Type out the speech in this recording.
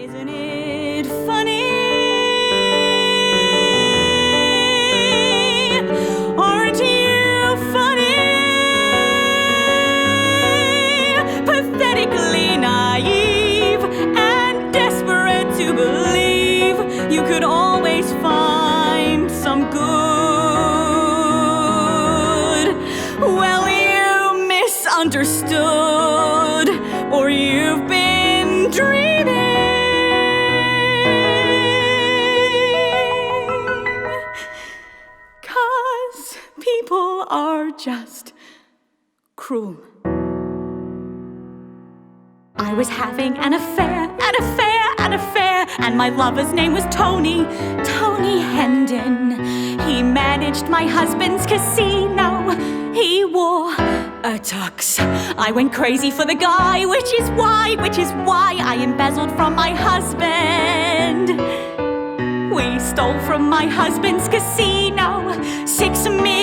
Isn't it funny? Aren't you funny? Pathetically naive and desperate to believe you could always find some good. Well, you misunderstood, or you've been dreaming. 'Cause people are just cruel. I was having an affair, and my lover's name was Tony Hendon. He managed my husband's casino. He wore a tux. I went crazy for the guy, which is why I embezzled from my husband. We stole from my husband's casino $6 million.